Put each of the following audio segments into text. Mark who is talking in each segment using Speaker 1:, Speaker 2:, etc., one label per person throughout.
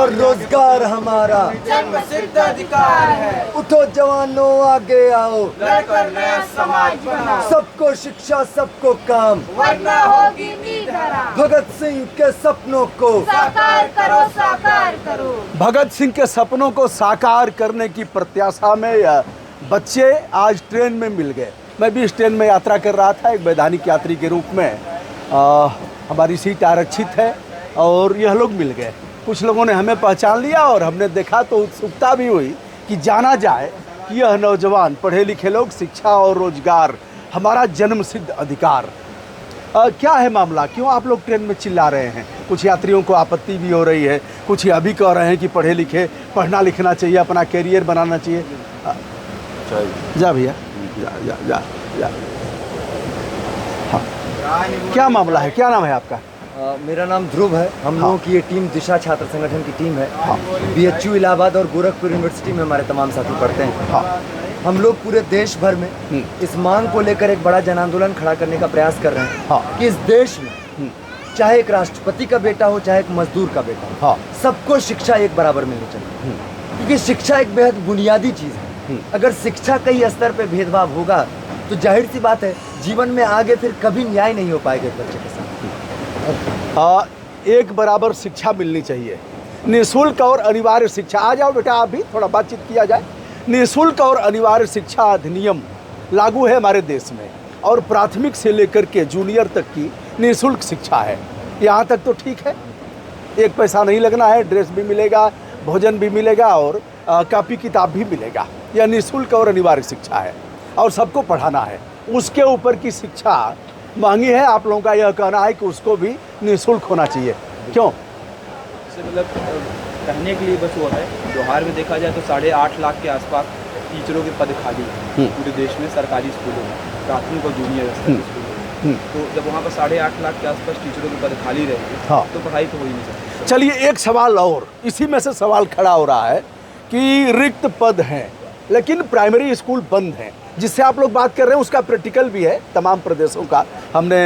Speaker 1: और रोजगार हमारा
Speaker 2: जन्म सिद्ध अधिकार है।
Speaker 1: उठो जवानों आगे आओ,
Speaker 2: लड़कर नया समाज बनाओ,
Speaker 1: सबको शिक्षा सबको काम,
Speaker 2: वरना होगी नींद हराम।
Speaker 1: भगत सिंह के सपनों को
Speaker 2: साकार करो, साकार करो।
Speaker 3: भगत सिंह के सपनों को साकार करने की प्रत्याशा में यह बच्चे आज ट्रेन में मिल गए। मैं भी इस ट्रेन में यात्रा कर रहा था एक वैधानिक यात्री के रूप में। हमारी सीट आरक्षित है और यह लोग मिल गए। कुछ लोगों ने हमें पहचान लिया और हमने देखा तो उत्सुकता भी हुई कि जाना जाए कि यह नौजवान पढ़े लिखे लोग, शिक्षा और रोजगार हमारा जन्मसिद्ध अधिकार। क्या है मामला, क्यों आप लोग ट्रेन में चिल्ला रहे हैं? कुछ यात्रियों को आपत्ति भी हो रही है, कुछ अभी कह रहे हैं कि पढ़े लिखे पढ़ना लिखना चाहिए, अपना कैरियर बनाना चाहिए। जा भैया, जा। हाँ, क्या मामला है, क्या नाम है आपका?
Speaker 1: मेरा नाम ध्रुव है। हम लोगों की ये टीम दिशा छात्र संगठन की टीम है। BHU इलाहाबाद और गोरखपुर यूनिवर्सिटी में हमारे तमाम साथी पढ़ते हैं। हम लोग पूरे देश भर में इस मांग को लेकर एक बड़ा जन आंदोलन खड़ा करने का प्रयास कर रहे हैं कि इस देश में चाहे एक राष्ट्रपति का बेटा हो, चाहे एक मजदूर का बेटा हो, सबको शिक्षा एक बराबर मिलनी चाहिए। क्योंकि शिक्षा एक बेहद बुनियादी चीज़ है। अगर शिक्षा कई स्तर पे भेदभाव होगा तो जाहिर सी बात है जीवन में आगे फिर कभी न्याय नहीं हो पाएगा एक बच्चे के साथ।
Speaker 3: एक बराबर शिक्षा मिलनी चाहिए, निःशुल्क और अनिवार्य शिक्षा। आ जाओ बेटा, आप भी थोड़ा बातचीत किया जाए। निःशुल्क और अनिवार्य शिक्षा अधिनियम लागू है हमारे देश में और प्राथमिक से लेकर के जूनियर तक की निःशुल्क शिक्षा है। यहाँ तक तो ठीक है, एक पैसा नहीं लगना है, ड्रेस भी मिलेगा, भोजन भी मिलेगा और कॉपी किताब भी मिलेगा। यह निःशुल्क और अनिवार्य शिक्षा है और सबको पढ़ाना है। उसके ऊपर की शिक्षा महंगी है। आप लोगों का यह कहना है कि उसको भी निःशुल्क होना चाहिए, क्यों?
Speaker 4: मतलब कहने के लिए बस वो है, बिहार में देखा जाए तो 8.5 लाख के आसपास टीचरों के पद खाली हैं पूरे देश में, सरकारी स्कूलों में, प्राथमिक और जूनियर स्तर के स्कूलों में। तो जब वहाँ पर 8.5 लाख के आसपास टीचरों के पद खाली रहेंगे तो पढ़ाई तो हो ही नहीं सकती।
Speaker 3: चलिए एक सवाल और, इसी में से सवाल खड़ा हो रहा है कि रिक्त पद हैं लेकिन प्राइमरी स्कूल बंद हैं, जिससे आप लोग बात कर रहे हैं उसका प्रैक्टिकल भी है तमाम प्रदेशों का। हमने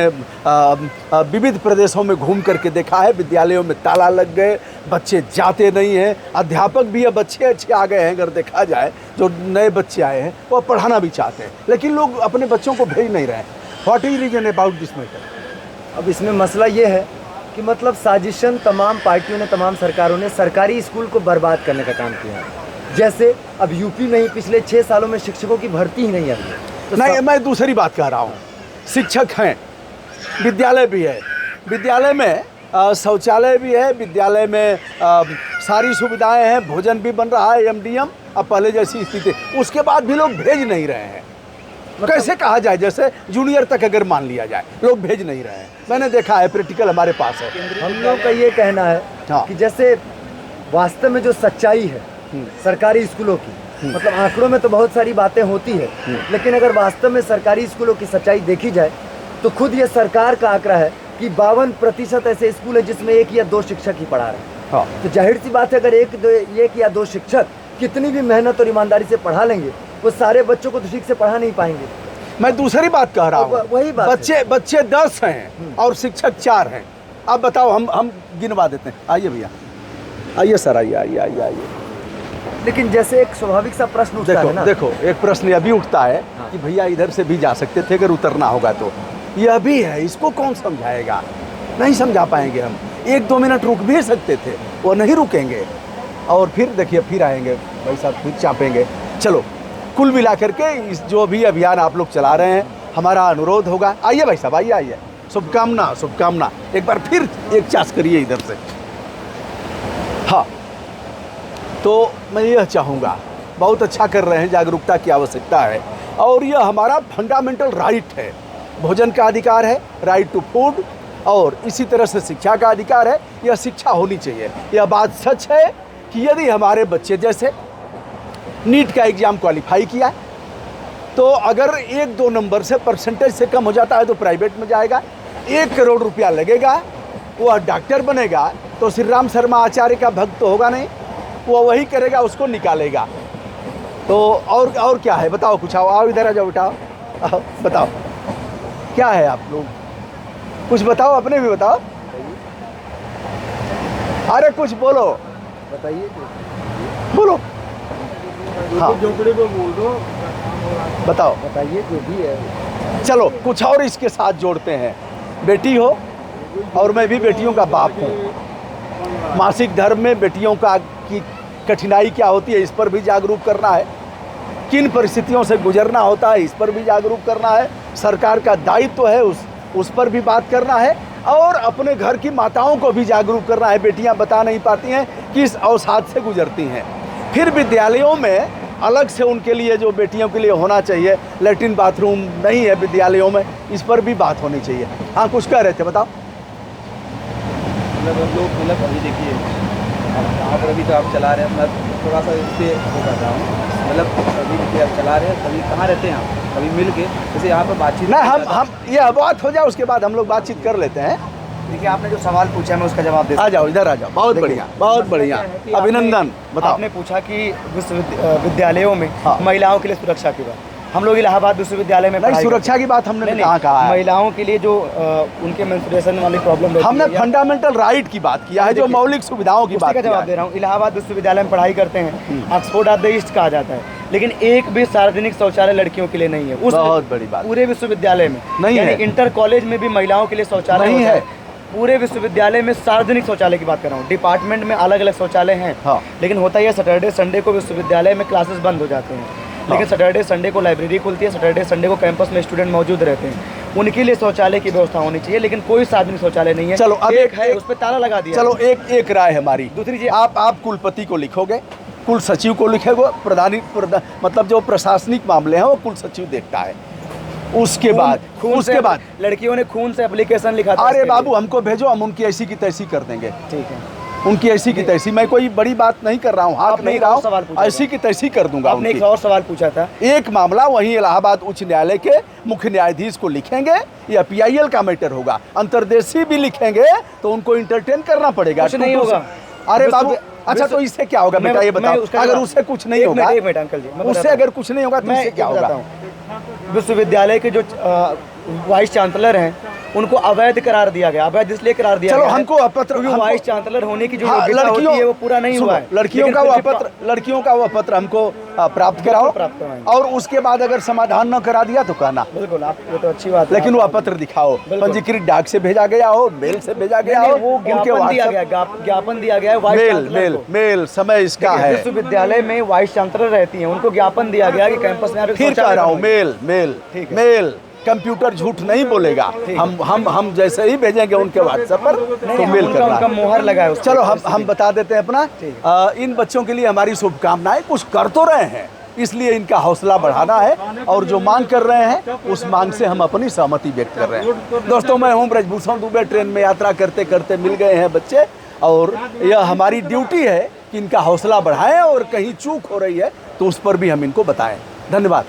Speaker 3: विविध प्रदेशों में घूम करके देखा है, विद्यालयों में ताला लग गए, बच्चे जाते नहीं हैं। अध्यापक भी अब अच्छे आ गए हैं, अगर देखा जाए जो नए बच्चे आए हैं वो पढ़ाना भी चाहते हैं, लेकिन लोग अपने बच्चों को भेज नहीं रहे हैं। What is reason about this matter?
Speaker 1: अब इसमें मसला ये है कि मतलब साजिशन तमाम पार्टियों ने, तमाम सरकारों ने सरकारी स्कूल को बर्बाद करने का काम किया है। जैसे अब यूपी में ही पिछले 6 सालों में शिक्षकों की भर्ती ही नहीं आई है। तो
Speaker 3: नहीं, मैं दूसरी बात कह रहा हूँ। शिक्षक हैं, विद्यालय भी है, विद्यालय में शौचालय भी है, विद्यालय में सारी सुविधाएं हैं, भोजन भी बन रहा है, MDM। अब पहले जैसी स्थिति, उसके बाद भी लोग भेज नहीं रहे हैं। कैसे कहा जाए, जैसे जूनियर तक अगर मान लिया जाए, लोग भेज नहीं रहे हैं। मैंने देखा है, प्रैक्टिकल हमारे पास है।
Speaker 1: हम लोग का ये कहना है कि जैसे वास्तव में जो सच्चाई है सरकारी स्कूलों की, मतलब आंकड़ों में तो बहुत सारी बातें होती है, लेकिन अगर वास्तव में सरकारी स्कूलों की सच्चाई देखी जाए तो खुद ये सरकार का आंकड़ा है कि 52% ऐसे स्कूल है जिसमें 1 या 2 शिक्षक ही पढ़ा रहे हैं। तो जाहिर सी बात है अगर 1 या 2 शिक्षक कितनी भी मेहनत और ईमानदारी से पढ़ा लेंगे वो सारे बच्चों को तो ठीक से पढ़ा नहीं पाएंगे।
Speaker 3: मैं दूसरी बात कह रहा हूँ,
Speaker 1: वही बात
Speaker 3: बच्चे 10 हैं और शिक्षक 4 हैं। अब बताओ, हम गिनवा देते हैं। आइए भैया, आइए सर, आइए।
Speaker 1: लेकिन जैसे एक स्वाभाविक सा प्रश्न उठता है ना,
Speaker 3: देखो एक प्रश्न अभी उठता है कि भैया इधर से भी जा सकते थे अगर उतरना होगा तो। यह भी है, इसको कौन समझाएगा? नहीं समझा पाएंगे हम। 1-2 मिनट रुक भी सकते थे, वो नहीं रुकेंगे और फिर देखिए फिर आएंगे भाई साहब, फिर चापेंगे। चलो, कुल मिला करके इस जो भी अभियान आप लोग चला रहे हैं, हमारा अनुरोध होगा, आइए भाई साहब, आइए। शुभकामना। एक बार फिर एक चास करिए इधर से। हाँ, तो मैं यह चाहूँगा, बहुत अच्छा कर रहे हैं, जागरूकता की आवश्यकता है और यह हमारा फंडामेंटल राइट है। भोजन का अधिकार है, राइट टू फूड, और इसी तरह से शिक्षा का अधिकार है। यह शिक्षा होनी चाहिए। यह बात सच है कि यदि हमारे बच्चे जैसे नीट का एग्ज़ाम क्वालिफाई किया तो अगर 1-2 नंबर से परसेंटेज से कम हो जाता है तो प्राइवेट में जाएगा, 1 करोड़ रुपया लगेगा, वह डॉक्टर बनेगा तो श्री राम शर्मा आचार्य का भक्त तो होगा नहीं, वो वही करेगा, उसको निकालेगा। तो और क्या है बताओ, कुछ आओ इधर आ जाओ बेटा, बताओ क्या है, आप लोग कुछ बताओ, अपने भी बताओ। अरे कुछ बोलो,
Speaker 1: बताइए क्यों?
Speaker 3: बोलो। हाँ बताओ।
Speaker 1: बताइए जो भी है।
Speaker 3: चलो कुछ और इसके साथ जोड़ते हैं। बेटी हो और मैं भी बेटियों का बाप हूँ। मासिक धर्म में बेटियों का की कठिनाई क्या होती है इस पर भी जागरूक करना है। किन परिस्थितियों से गुजरना होता है इस पर भी जागरूक करना है। सरकार का दायित्व है उस पर भी बात करना है और अपने घर की माताओं को भी जागरूक करना है। बेटियां बता नहीं पाती हैं किस अवसाद से गुजरती हैं। फिर विद्यालयों में अलग से उनके लिए जो बेटियों के लिए होना चाहिए, लैट्रिन बाथरूम नहीं है विद्यालयों में, इस पर भी बात होनी चाहिए। हाँ कुछ कह रहे थे, बताओ।
Speaker 4: मतलब हम लोग मतलब अभी देखिए यहाँ पर अभी तो आप चला रहे हैं, मैं थोड़ा सा इस पर हो जाता हूँ। मतलब अभी देखिए आप चला रहे हैं, कभी कहाँ रहते हैं आप, कभी मिल के जैसे यहाँ पर बातचीत
Speaker 3: ना हम ये बात हो जाए उसके बाद हम लोग बातचीत कर लेते हैं।
Speaker 1: देखिए आपने जो सवाल पूछा मैं उसका जवाब दे
Speaker 3: आ जाओ, इधर आ जाओ। बहुत
Speaker 1: देखिए,
Speaker 3: बढ़िया, बहुत बढ़िया, अभिनंदन। बताओ।
Speaker 1: आपने पूछा कि विश्वविद्यालयों में
Speaker 3: हाँ।
Speaker 1: महिलाओं के लिए सुरक्षा की बात। हम लोग इलाहाबाद विश्वविद्यालय में
Speaker 3: नहीं,
Speaker 1: पढ़ाई
Speaker 3: सुरक्षा
Speaker 1: करते
Speaker 3: की बात हमने
Speaker 1: हैं।
Speaker 3: कहाँ कहा है।
Speaker 1: महिलाओं के लिए जो उनके मेंस्ट्रुएशन वाली प्रॉब्लम रहती
Speaker 3: हमने
Speaker 1: है या-
Speaker 3: फंडामेंटल राइट की बात किया है, जो
Speaker 1: देखिए,
Speaker 3: मौलिक सुविधाओं की
Speaker 1: उसी
Speaker 3: बात
Speaker 1: का
Speaker 3: किया
Speaker 1: जवाब
Speaker 3: है।
Speaker 1: दे रहा हूँ। इलाहाबाद विश्वविद्यालय में पढ़ाई करते हैं, ऑक्सफोर्ड ऑफ द ईस्ट कहा जाता है, लेकिन एक भी सार्वजनिक शौचालय लड़कियों के लिए नहीं है। उस
Speaker 3: बहुत बड़ी बात।
Speaker 1: पूरे विश्वविद्यालय में
Speaker 3: नहीं
Speaker 1: यानी
Speaker 3: है।
Speaker 1: इंटर कॉलेज में भी महिलाओं के लिए शौचालय
Speaker 3: नहीं
Speaker 1: होता
Speaker 3: है।
Speaker 1: पूरे विश्वविद्यालय में सार्वजनिक शौचालय की बात कर रहा हूँ। डिपार्टमेंट में अलग अलग शौचालय हैं,
Speaker 3: हाँ।
Speaker 1: लेकिन होता यह सैटरडे संडे को विश्वविद्यालय में क्लासेस बंद हो जाते हैं, लेकिन सैटरडे संडे को लाइब्रेरी खुलती है, सैटरडे संडे को कैंपस में स्टूडेंट मौजूद रहते हैं। उनके लिए शौचालय की व्यवस्था होनी चाहिए, लेकिन कोई सार्वजनिक शौचालय नहीं है।
Speaker 3: चलो, अब
Speaker 1: एक है,
Speaker 3: एक-
Speaker 1: उस पर ताला लगा दिया।
Speaker 3: चलो एक राय है हमारी।
Speaker 1: दूसरी चीज-
Speaker 3: आप कुलपति को लिखोगे, कुल सचिव को लिखेगो, मतलब जो प्रशासनिक मामले हैं वो कुल सचिव देखता है। उसके बाद
Speaker 1: लड़कियों ने खून से एप्लीकेशन लिखा था
Speaker 3: अरे
Speaker 1: इसके
Speaker 3: बाबू
Speaker 1: लिए।
Speaker 3: हमको भेजो, हम उनकी ऐसी की तैसी कर देंगे।
Speaker 1: ठीक है,
Speaker 3: उनकी ऐसी की तैसी, मैं कोई बड़ी बात नहीं कर रहा हूँ, हाथ
Speaker 1: आपने
Speaker 3: नहीं
Speaker 1: एक
Speaker 3: रहा
Speaker 1: और सवाल
Speaker 3: हूँ,
Speaker 1: पूछा था।
Speaker 3: ऐसी की तैसी कर दूंगा
Speaker 1: आपने एक
Speaker 3: उनकी।
Speaker 1: और सवाल पूछा था।
Speaker 3: एक मामला वहीं इलाहाबाद उच्च न्यायालय के मुख्य न्यायाधीश को लिखेंगे, या पीआईएल का मैटर होगा। अंतर्देशीय भी लिखेंगे तो उनको इंटरटेन करना पड़ेगा।
Speaker 1: कुछ नहीं होगा।
Speaker 3: अरे बाबू, अच्छा तो इससे क्या होगा बेटा, ये बताओ। अगर उससे कुछ नहीं होगा,
Speaker 1: एक मिनट अंकल जी, मैं
Speaker 3: उससे
Speaker 1: बताता
Speaker 3: अगर कुछ नहीं होगा तो
Speaker 1: मैं
Speaker 3: इससे क्या
Speaker 1: बताता
Speaker 3: होगा?
Speaker 1: हूँ। विश्वविद्यालय के जो वाइस चांसलर हैं उनको अवैध करार दिया गया। अवैध इसलिए करार दिया
Speaker 3: चलो,
Speaker 1: गया है
Speaker 3: हमको अपत्र-
Speaker 1: क्योंकि
Speaker 3: हमको-
Speaker 1: वाइस चांसलर होने की जो
Speaker 3: हाँ,
Speaker 1: योग्यता होती है वो पूरा नहीं
Speaker 3: सुनो,
Speaker 1: हुआ है।
Speaker 3: लड़कियों का वो पत्र हमको प्राप्त कराओ,
Speaker 1: प्राप्त करवाएंगे।
Speaker 3: और उसके बाद अगर समाधान न करा दिया तो कहना।
Speaker 1: बिल्कुल, आप ये तो अच्छी बात है।
Speaker 3: लेकिन वो पत्र दिखाओ,
Speaker 1: बिल्कुल।
Speaker 3: पंजीकृत डाक से भेजा गया हो, मेल से भेजा गया हो,
Speaker 1: वो
Speaker 3: उनके
Speaker 1: ज्ञापन दिया
Speaker 3: WhatsApp-
Speaker 1: गया, ज्ञापन दिया गया है वाइस चांसलर को।
Speaker 3: मेल समय इसका है।
Speaker 1: विश्वविद्यालय में वाइस चांसलर रहती हैं, उनको ज्ञापन दिया गया कि कैंपस में
Speaker 3: फिर कह रहा हूँ, मेल
Speaker 1: ठीक है।
Speaker 3: मेल कंप्यूटर झूठ नहीं बोलेगा। हम जैसे ही भेजेंगे उनके WhatsApp पर तो मेल
Speaker 1: उनका
Speaker 3: करना।
Speaker 1: मोहर लगा है उस पर।
Speaker 3: चलो हम बता देते हैं अपना। इन बच्चों के लिए हमारी शुभकामनाएं। कुछ कर तो रहे हैं, इसलिए इनका हौसला बढ़ाना है, और जो मांग कर रहे हैं उस मांग से हम अपनी सहमति व्यक्त कर रहे हैं। दोस्तों, मैं हूं ब्रजभूषण दुबे। ट्रेन में यात्रा करते करते मिल गए हैं बच्चे, और यह हमारी ड्यूटी है कि इनका हौसला बढ़ाएं, और कहीं चूक हो रही है तो उस पर भी हम इनको बताएं। धन्यवाद।